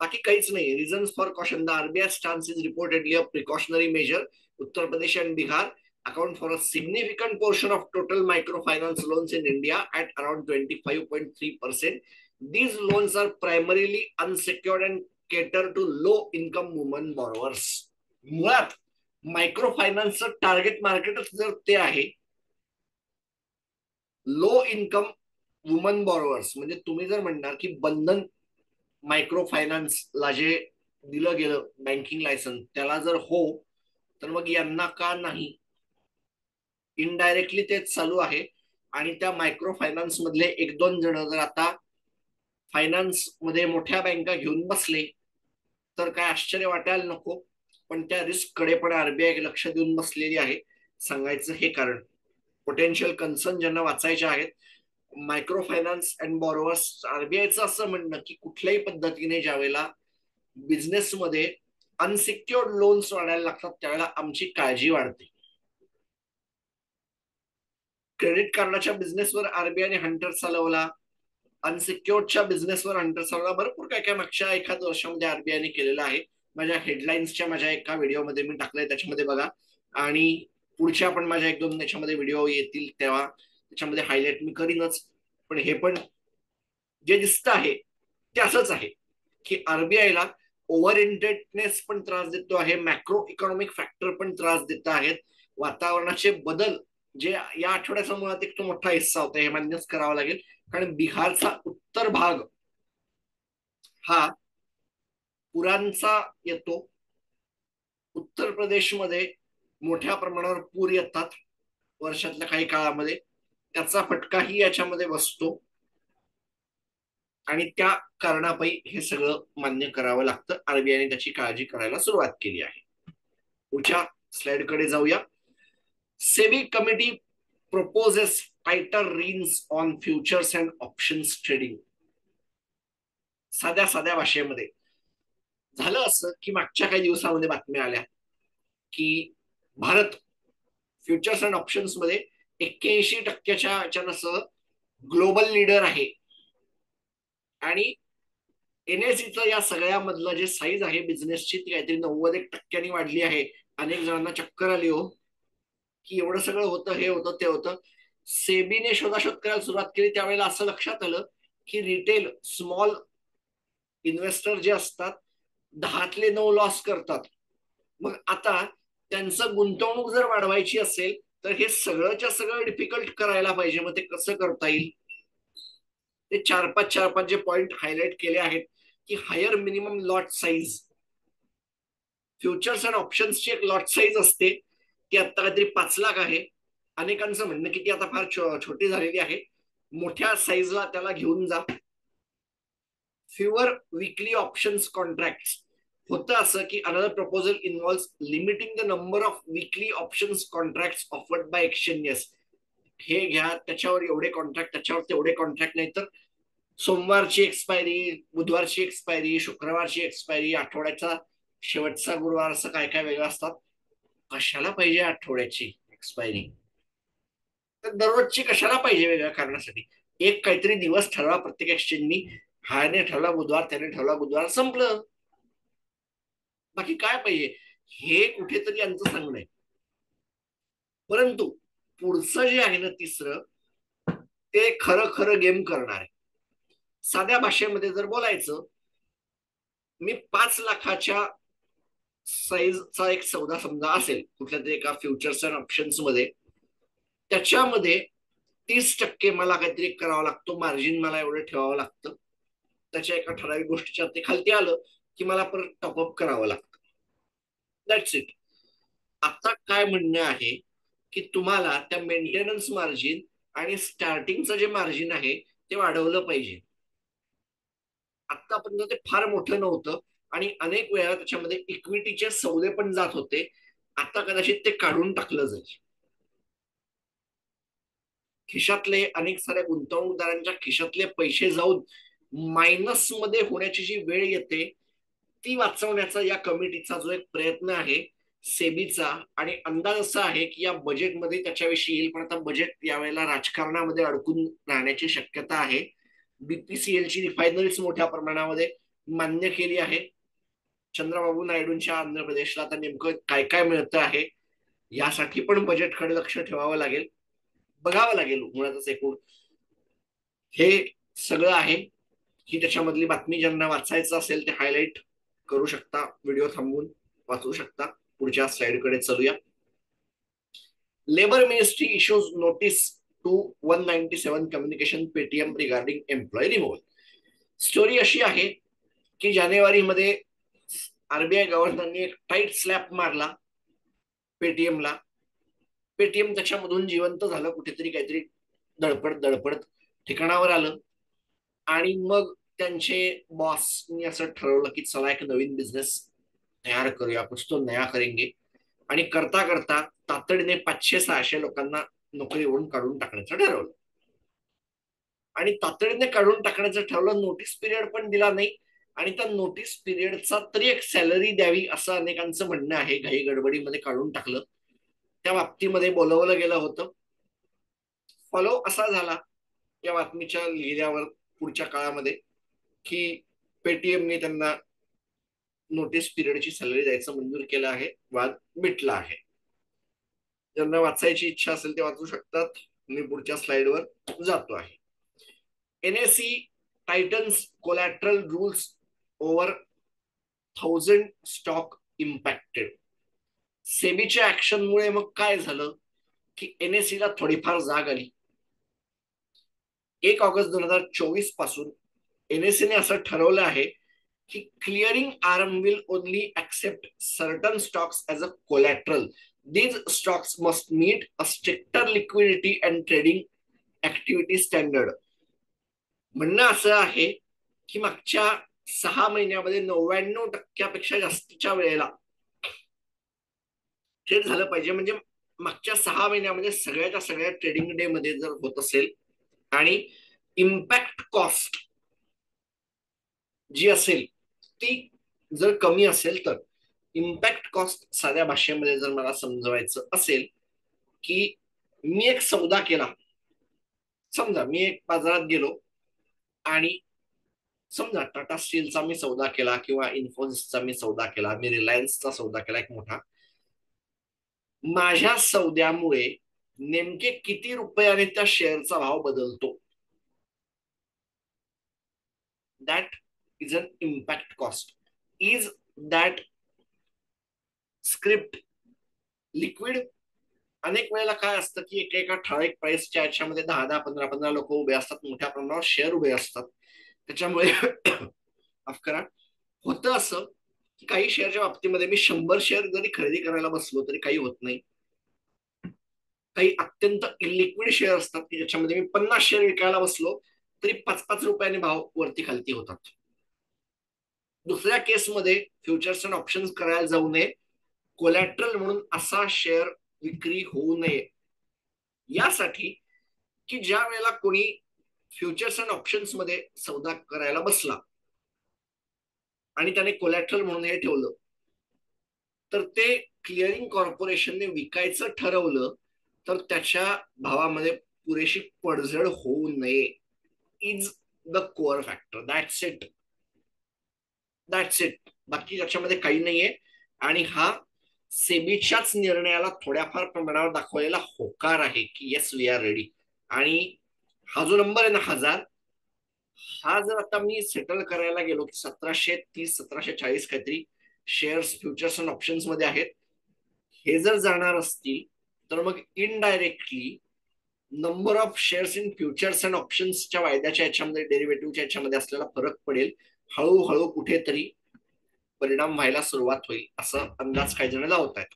बाकी काहीच नाही. Reasons for caution, the RBI stance is reportedly a precautionary major. Uttar Pradesh and Bihar account for a significant portion of total microfinance loans in India at around 25.3%. These loans are primarily unsecured and cater to low income women borrowers. मुळात मायक्रो फायनान्सचं टार्गेट मार्केटच जर ते आहे लो इन्कम वुमन बॉरोवर्स, म्हणजे तुम्ही जर म्हणणार की बंधन मायक्रो फायनान्सला जे दिलं गेलं बँकिंग लायसन्स त्याला जर हो, तर मग यांना का नाही? इनडायरेक्टली तेच चालू आहे. आणि त्या मायक्रो फायनान्स मधले 1-2 जण जर आता फायनान्स मध्ये मोठ्या बँका घेऊन बसले तर काय आश्चर्य वाटायला नको, पण त्या रिस्क कडे पण आरबीआय लक्ष देऊन बसलेली आहे. सांगायचं हे कारण पोटेन्शियल कन्सर्न ज्यांना वाचायचे आहेत, मायक्रो फायनान्स अँड बॉरोवर्स, आरबीआयचं असं म्हणणं की कुठल्याही पद्धतीने ज्यावेळेला बिझनेसमध्ये अनसिक्युअर्ड लोन्स वाढायला लागतात त्यावेळेला आमची काळजी वाढते. क्रेडिट कार्डाच्या बिझनेसवर आरबीआयने हंटर चालवला, अनसिक्युअर्डच्या बिझनेसवर हंटर चालवला, भरपूर काय काय मागच्या एखाद वर्षामध्ये आरबीआयने केलेलं आहे. माझ्या हेडलाईन्सच्या माझ्या एका व्हिडिओमध्ये मी टाकलंय, त्याच्यामध्ये बघा. आणि पुढच्या पण माझ्या एक दोन त्याच्यामध्ये व्हिडिओ येतील तेव्हा त्याच्यामध्ये हायलाइट मी करीनच. पण हे पण जे दिसतं आहे ते असंच आहे की आरबीआयला ओव्हर इंटेटनेस पण त्रास देतो आहे, मॅक्रो इकॉनॉमिक फॅक्टर पण त्रास देत आहेत. वातावरणाचे बदल जे या आठवड्याचा मुळात एक तो मोठा हिस्सा होता, हे मान्यच करावं लागेल. कारण बिहारचा उत्तर भाग हा पुरांचा येतो. उत्तर प्रदेशमध्ये मोठ्या प्रमाणावर पूर येतात वर्षातल्या काही काळामध्ये, त्याचा फटकाही याच्यामध्ये बसतो. आणि त्या कारणापायी हे सगळं मान्य करावं लागतं. आरबीआयने त्याची काळजी करायला सुरुवात केली आहे. पुढच्या स्लाइडकडे जाऊया. SEBI committee proposes tighter reins on futures and options trading. साध्या साध्या भाषेमध्ये झालं असं की मागच्या काही दिवसामध्ये बातम्या आल्या की भारत फ्युचर्स अँड ऑप्शन्स मध्ये 81% अचानक ग्लोबल लीडर आहे. आणि एनएसईचं या सगळ्यामधलं जे साईज आहे बिझनेसची ती काहीतरी 91% वाढली आहे. अनेक जणांना चक्कर आली हो की एवढं सगळं होतं, हे होतं, ते होतं. सेबीने शोधाशोध करायला सुरुवात केली त्यावेळेला असं लक्षात आलं की रिटेल स्मॉल इन्व्हेस्टर जे असतात 10तले 9 लॉस करतात. मग आता त्यांचं गुंतवणूक जर वाढवायची असेल तर हे सगळंच्या सगळं डिफिकल्ट करायला पाहिजे. मग ते कसं करता येईल, ते चार पाच जे पॉइंट हायलाइट केले आहेत की higher minimum lot size. Futures and ऑप्शन्सची एक लॉट साईज असते, ती आता काहीतरी 5 लाख आहे. अनेकांचं म्हणणं की ती आता फार छोटी झालेली आहे. मोठ्या साईजला त्याला घेऊन जा. फ्युअर विकली ऑप्शन्स कॉन्ट्रॅक्ट. होतं असं की another proposal involve limiting the number of weekly options contract offered by exchanges. हे घ्या, त्याच्यावर एवढे कॉन्ट्रॅक्ट, त्याच्यावर तेवढे कॉन्ट्रॅक्ट, नाही तर सोमवारची एक्सपायरी, बुधवारची एक्सपायरी, शुक्रवारची एक्सपायरी, आठवड्याचा शेवटचा गुरुवार, असं काय काय वेगळं असतात. कशाला पाहिजे आठवड्याची एक्सपायरी? तर दररोजची कशाला पाहिजे वेगळ्या कारणासाठी? एक काहीतरी दिवस ठरवा प्रत्येक एक्सचेंजनी. हाने ठरवला बुधवार, त्याने ठरवला बुधवार, संपलं. बाकी काय पाहिजे? हे कुठेतरी यांचं सांगणं आहे. परंतु पुढचं जे आहे ना तिसरं, ते खरं खरं गेम करणार आहे. साध्या भाषेमध्ये जर बोलायचं, मी 5 लाखाच्या साईजचा एक सौदा समजा असेल कुठल्या तरी एका फ्युचर्स अँड ऑप्शन्स मध्ये, त्याच्यामध्ये 30% मला काहीतरी करावं लागतो, मार्जिन मला एवढं ठेवावं लागतं. त्याच्या एका ठराविक गोष्टीच्या ते खालती आलं की मला परत टॉपअप करावं लागतं. That's it. आता काय म्हणणं आहे की तुम्हाला त्या मेंटेनन्स मार्जिन आणि स्टार्टिंगचं जे मार्जिन आहे ते वाढवलं पाहिजे. आतापर्यंत ते फार मोठं नव्हतं आणि अनेक वेळा त्याच्यामध्ये इक्विटीचे सौदे पण जात होते. आता कदाचित ते काढून टाकलं जाईल. खिशातले अनेक साऱ्या गुंतवणूकदारांच्या खिशातले पैसे जाऊन मायनस मध्ये होण्याची जी वेळ येते ती वाचवण्याचा या कमिटीचा जो एक प्रयत्न आहे सेबीचा. आणि अंदाज असा आहे की या बजेटमध्ये त्याच्याविषयी येईल, पण आता बजेट यावेळेला राजकारणामध्ये अडकून राहण्याची शक्यता आहे. बीपीसीएलची रिफायनरीज मोठ्या प्रमाणामध्ये मान्य केली आहे. चंद्रबाबू नायडूंच्या आंध्र प्रदेशला आता नेमकं काय काय मिळतं आहे यासाठी पण बजेटकडे लक्ष ठेवावं लागेल, बघावं लागेल मुळातच एकूण हे सगळं आहे. ही त्याच्यामधली बातमी ज्यांना वाचायचं असेल ते हायलाइट करू शकता, व्हिडिओ थांबवून वाचू शकता. पुढच्या स्लाइडकडे चलूया. Labour ministry issues notice to 197 communication Paytm regarding employ removal. Story अशी आहे की जानेवारीमध्ये आरबीआय गव्हर्नरने एक टाईट स्लॅप मारला पेटीएमला. पेटीएम त्याच्यामधून जिवंत झालं, कुठेतरी काहीतरी धडपड धडपड ठिकाणावर आलं. आणि मग त्यांचे बॉसनी असं ठरवलं की चला एक नवीन बिझनेस तयार करूया, कुछ तो नया करेंगे, आणि करता करता तातडीने 500-600 लोकांना नोकरीवरून काढून टाकण्याचं ठरवलं. आणि तातडीने काढून टाकण्याचं ठरवलं, नोटीस पिरियड पण दिला नाही, आणि त्या नोटीस पिरियडचा तरी एक सॅलरी द्यावी असं अनेकांचं म्हणणं आहे. घाई गडबडीमध्ये काढून टाकलं. त्या बाबतीमध्ये बोलवलं गेलं होतं. फॉलो असा झाला या बातमीच्या लिहिल्यावर पुढच्या काळामध्ये की पेटीएमने त्यांना नोटीस पिरियडची सॅलरी द्यायचं मंजूर केलं आहे. वाद मिटला आहे. ज्यांना वाचायची इच्छा असेल ते वाचू शकतात. मी पुढच्या स्लाइडवर जातो आहे. NSE tightens collateral rules over 1,000 stock impacted. सेबीच्या ऍक्शनमुळे मग काय झालं की NSE ला थोडीफार जाग आली. 1 ऑगस्ट 2024 पासून NSE ने असं ठरवलं आहे की clearing arm will only accept certain stocks as a collateral. These stocks must meet a stricter liquidity and trading activity standard. म्हणणं असं आहे की मागच्या 6 महिन्यामध्ये 99% जास्तीच्या वेळेला ट्रेड झालं पाहिजे. म्हणजे मागच्या 6 महिन्यामध्ये सगळ्याच्या सगळ्या ट्रेडिंग डे मध्ये जर होत असेल आणि इम्पॅक्ट कॉस्ट जी असेल ती जर कमी असेल तर, इम्पॅक्ट कॉस्ट साध्या भाषेमध्ये जर मला समजवायचं असेल की मी एक सौदा केला, समजा मी एक बाजारात गेलो आणि समजा टाटा स्टीलचा मी सौदा केला किंवा इन्फोसिसचा मी सौदा केला, मी रिलायन्सचा सौदा केला एक मोठा. माझ्या सौद्यामुळे नेमके किती रुपयाने त्या शेअरचा भाव बदलतो, that is an impact cost. Is that script liquid? अनेक वेळेला काय असतं की एका ठराविक प्राइसच्या याच्यामध्ये 10-10, 15-15 लोक उभे असतात, मोठ्या प्रमाणावर शेअर उभे असतात. त्याच्यामुळे माफ करा, होतं असं की काही शेअरच्या बाबतीमध्ये मी 100 शेअर जरी खरेदी करायला बसलो तरी काही होत नाही. काही अत्यंत इलिक्विड शेअर असतात की ज्याच्यामध्ये मी 50 शेअर विकायला बसलो तरी 5-5 रुपयाने भाव वरती खालती होतात. दुसऱ्या केसमध्ये फ्युचर्स अँड ऑप्शन्स करायला जाऊ नये, कोलॅटरल म्हणून असा शेअर विक्री होऊ नये यासाठी की ज्या वेळेला कोणी फ्युचर्स अँड ऑप्शन्स मध्ये सौदा करायला बसला आणि त्याने कोलॅटरल म्हणून हे ठेवलं तर ते क्लिअरिंग कॉर्पोरेशनने विकायचं ठरवलं तर त्याच्या भावामध्ये पुरेशी पडझड होऊ नये. Is the core factor. That's it. That's it. बाकी त्याच्यामध्ये काही नाहीये. आणि हा सेबीच्याच निर्णयाला थोड्याफार प्रमाणावर दाखवलेला होकार आहे की येस वी आर रेडी. आणि हा जो नंबर आहे ना 1000, हा जर आता मी सेटल करायला गेलो की 1730-1740 काहीतरी शेअर्स फ्युचर्स अँड ऑप्शन्स मध्ये आहेत, हे जर जाणार असतील तर मग indirectly number of shares in futures and ऑप्शन्सच्या वायद्याच्या याच्यामध्ये, डेरिव्हेटिव्हच्या याच्यामध्ये असलेला फरक पडेल. हळूहळू कुठेतरी परिणाम व्हायला सुरुवात होईल असं अंदाज काही जण लावत आहेत.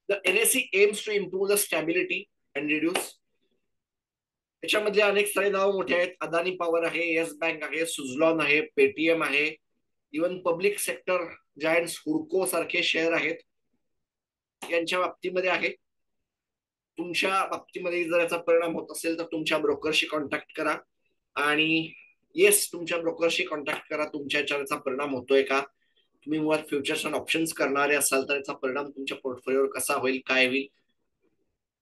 The NSE aims to improve the stability and reduce. त्याच्यामध्ये अनेक सारे नाव मोठे आहेत. अदानी पॉवर आहे, येस बँक आहे, सुझलॉन आहे, पेटीएम आहे, इव्हन पब्लिक सेक्टर जायंट्स हुडको सारखे शेअर आहेत यांच्या बाबतीमध्ये आहे. तुमच्या बाबतीमध्ये जर याचा परिणाम होत असेल तर तुमच्या ब्रोकरशी कॉन्टॅक्ट करा आणि येस तुमच्या ब्रोकरशी कॉन्टॅक्ट करा. तुमच्या याचा परिणाम होतोय का, तुम्ही मुळात फ्युचर्स अँड ऑप्शन्स करणारे असाल तर याचा परिणाम तुमच्या पोर्टफोलिओवर कसा होईल, काय होईल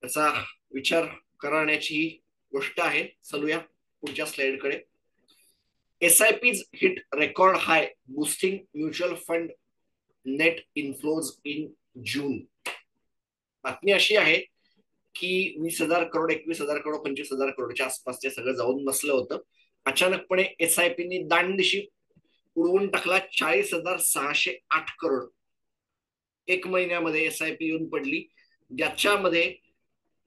याचा विचार करण्याची गोष्ट आहे. चलूया पुढच्या स्लाइडकडे. SIPs hit record high boosting mutual fund net inflows in June. बातमी अशी आहे की 20,000 करोड, 21,000 करोड, 25,000 करोडच्या आसपास ते सगळं जाऊन बसलं होतं. अचानकपणे SIPनी दांडदिशी उडवून टाकला 40,608 करोड. 1 महिन्यामध्ये SIP येऊन पडली, ज्याच्यामध्ये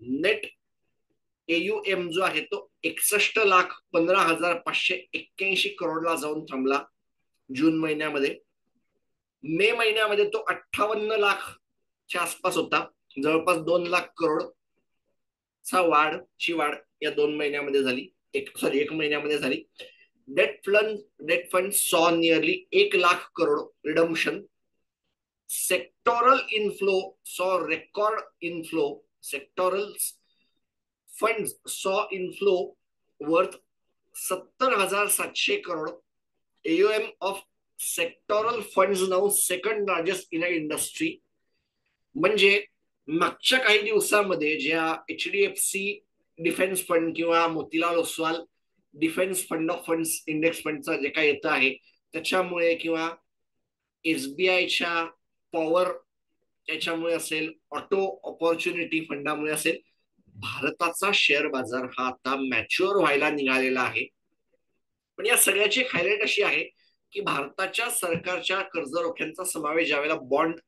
नेट AUM जो आहे तो 61,15,581 करोडला जाऊन थांबला जून महिन्यामध्ये. मे महिन्यामध्ये तो 58 लाखच्या आसपास होता. जवळपास 2 लाख करोड ची वाढ या 2 महिन्यामध्ये झाली. 1 महिन्यामध्ये झाली. Debt fund saw nearly 1 lakh crore redemption. Sectoral inflow saw record inflow. Sectoral fund saw inflow worth 70,700 crore. AUM of sectoral funds now second largest in industry. म्हणजे मागच्या काही दिवसामध्ये ज्या HDFC डिफेन्स फंड किंवा Motilal Oswal defence fund of funds index फंडचं जे काही येतं आहे त्याच्यामुळे किंवा SBIच्या पॉवर त्याच्यामुळे असेल, ऑटो ऑपॉर्च्युनिटी फंडामुळे असेल, भारताचा शेअर बाजार हा आता मॅच्युअर व्हायला निघालेला आहे. पण या सगळ्याची हायलाइट अशी आहे की भारताच्या सरकारच्या कर्जरोख्यांचा समावेश ज्यावेळेला बॉन्ड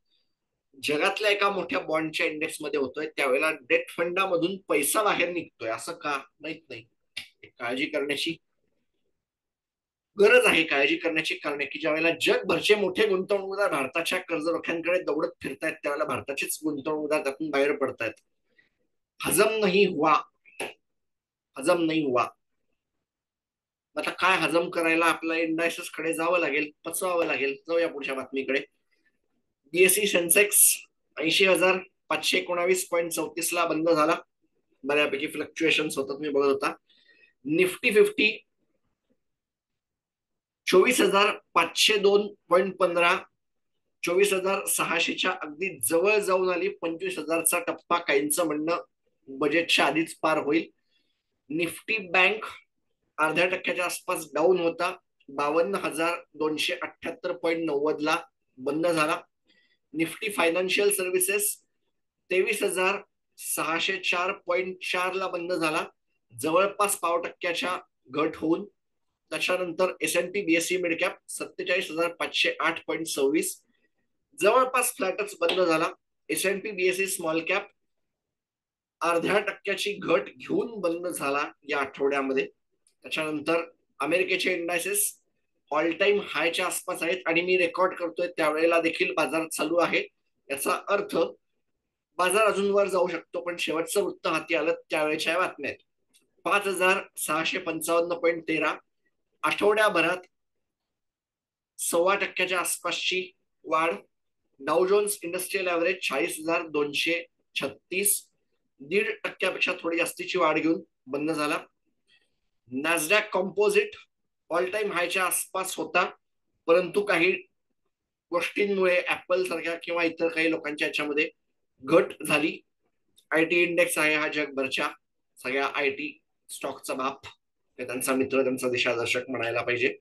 जगातल्या एका मोठ्या बॉन्डच्या इंडेक्समध्ये होतोय त्यावेळेला डेट फंडामधून पैसा बाहेर निघतोय. असं का माहित नाही. काळजी करण्याची गरज आहे. काळजी करण्याची कारण की ज्यावेळेला जगभरचे मोठे गुंतवणूकदार भारताच्या कर्जरोख्यांकडे दौडत फिरतायत त्यावेळेला भारताचेच गुंतवणूकदार त्यातून बाहेर पडतायत. हजम नाही हुआ. हजम नाही हुआ. आता काय हजम करायला आपल्या इंडायसेस कडे जावं लागेल, पचवावं लागेल. जाऊया पुढच्या बातमीकडे. BSE सेन्सेक्स 80,519.34 ला बंद झाला. बऱ्यापैकी फ्लक्च्युएशन होतात मी बघत होता. निफ्टी 50 24,502.15 24,600च्या अगदी जवळ जाऊन आली. 25,000चा टप्पा काहींचं म्हणणं बजेटच्या आधीच पार होईल. निफ्टी बँक 0.5% आसपास डाऊन होता. 52,278.90 ला बंद झाला. निफ्टी फायनान्शियल सर्व्हिसेस 23,604.4 ला बंद झाला. जवळपास 0.5% घट होऊन त्याच्यानंतर S&P BSE मिड कॅप 47,508.26 जवळपास फ्लॅटच बंद झाला. S&P BSE स्मॉल कॅप 0.5% घट घेऊन बंद झाला या आठवड्यामध्ये. त्याच्यानंतर अमेरिकेचे इंडायसेस ऑल टाइम हायच्या आसपास आहेत आणि मी रेकॉर्ड करतोय त्यावेळेला देखील बाजार चालू आहे. याचा अर्थ बाजार अजून वर जाऊ शकतो. पण शेवटचं वृत्त हाती आलं त्यावेळेच्या बातम्या 5,655.13 आठवड्याभरात 0.25% आसपासची वाढ. डाउ जोन्स इंडस्ट्रियल ऍव्हरेज 40,236 1.5% थोडी जास्तीची वाढ घेऊन बंद झाला. नॅसडॅक कॉम्पोजिट ऑल टाइम हायच्या आसपास होता परंतु काही गोष्टींमुळे ऍपल सारख्या किंवा इतर काही लोकांच्या याच्यामध्ये घट झाली. IT इंडेक्स आहे हा जगभरच्या सगळ्या IT स्टॉकचा बाप, त्यांचा मित्र, त्यांचा दिशादर्शक म्हणायला पाहिजे.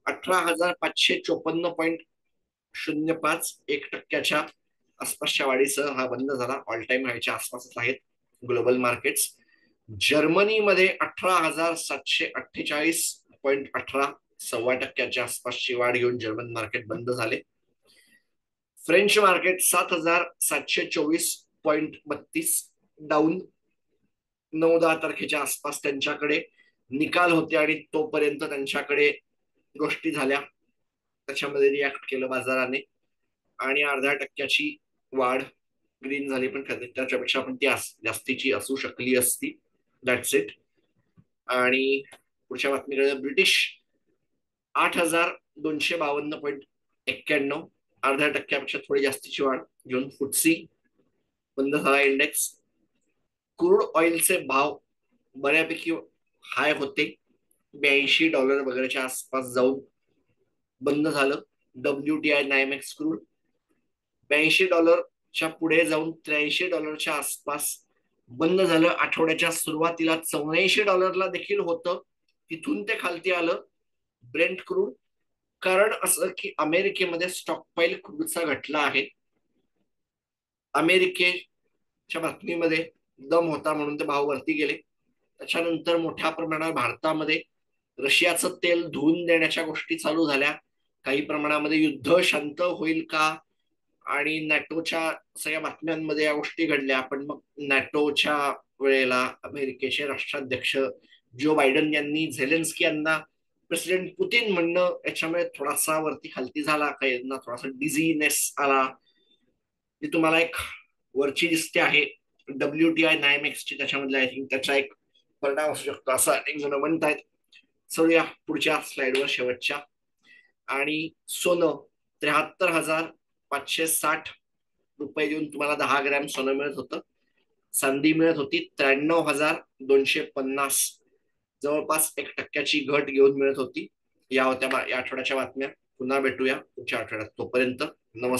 18,554.05 1%च्या आसपासच्या वाढीसह हा बंद झाला. ऑल टाइम हायच्या आसपासच आहेत ग्लोबल मार्केट्स. जर्मनीमध्ये 18,748.18 0.25% आसपासची वाढ घेऊन जर्मन मार्केट बंद झाले. French market 7,724.32 down. 9-10 तारखेच्या आसपास त्यांच्याकडे निकाल होते आणि तोपर्यंत त्यांच्याकडे गोष्टी झाल्या. त्याच्यामध्ये रिॲक्ट केलं बाजाराने आणि 0.5% वाढ ग्रीन झाली. पण त्याच्यापेक्षा पण ती जास्तीची असू शकली असती. That's it. आणि पुढच्या बातमीकडे ब्रिटिश 8,252.91 0.5% थोडी जास्तीची वाढ घेऊन फुटसी बंद झाला इंडेक्स. क्रूड ऑइलचे भाव बऱ्यापैकी हाय होते. $82 वगैरेच्या आसपास जाऊन बंद झालं. WTI नायमेक्स क्रूड $82च्या पुढे जाऊन $83च्या आसपास बंद झालं. आठवड्याच्या सुरुवातीला $84 देखील होतं. तिथून ते खालती आलं. ब्रेंट क्रूड कारण असं की अमेरिकेमध्ये स्टॉकपाईल क्रूडचा घटला आहे. अमेरिकेच्या बातमीमध्ये दम होता म्हणून ते भाव वरती गेले. त्याच्यानंतर मोठ्या प्रमाणावर भारतामध्ये रशियाचं तेल धुवून देण्याच्या गोष्टी चालू झाल्या. काही प्रमाणामध्ये युद्ध शांत होईल का आणि नॅटोच्या सगळ्या बातम्यांमध्ये या गोष्टी घडल्या. पण मग नॅटोच्या वेळेला अमेरिकेचे राष्ट्राध्यक्ष जो बायडन यांनी झेलेन्स्की यांना प्रेसिडेंट पुतीन म्हणणं याच्यामुळे थोडासा वरती खालती झाला. काहींना थोडासा डिझीनेस आला. ती तुम्हाला एक वरची दिसते आहे WTI नायमेक्सची. त्याच्यामधले आय थिंक त्याचा एक परिणाम असू शकतो असं अनेक जण म्हणतायत. चलूया पुढच्या स्लाइडवर शेवटच्या. आणि सोनं 73,560 रुपये देऊन तुम्हाला 10 ग्रॅम सोनं मिळत होतं. संधी मिळत होती 93,250. जवळपास 1% घट घेऊन मिळत होती. या होत्या या आठवड्याच्या बातम्या. पुन्हा भेटूया पुढच्या आठवड्यात. तोपर्यंत नमस्कार.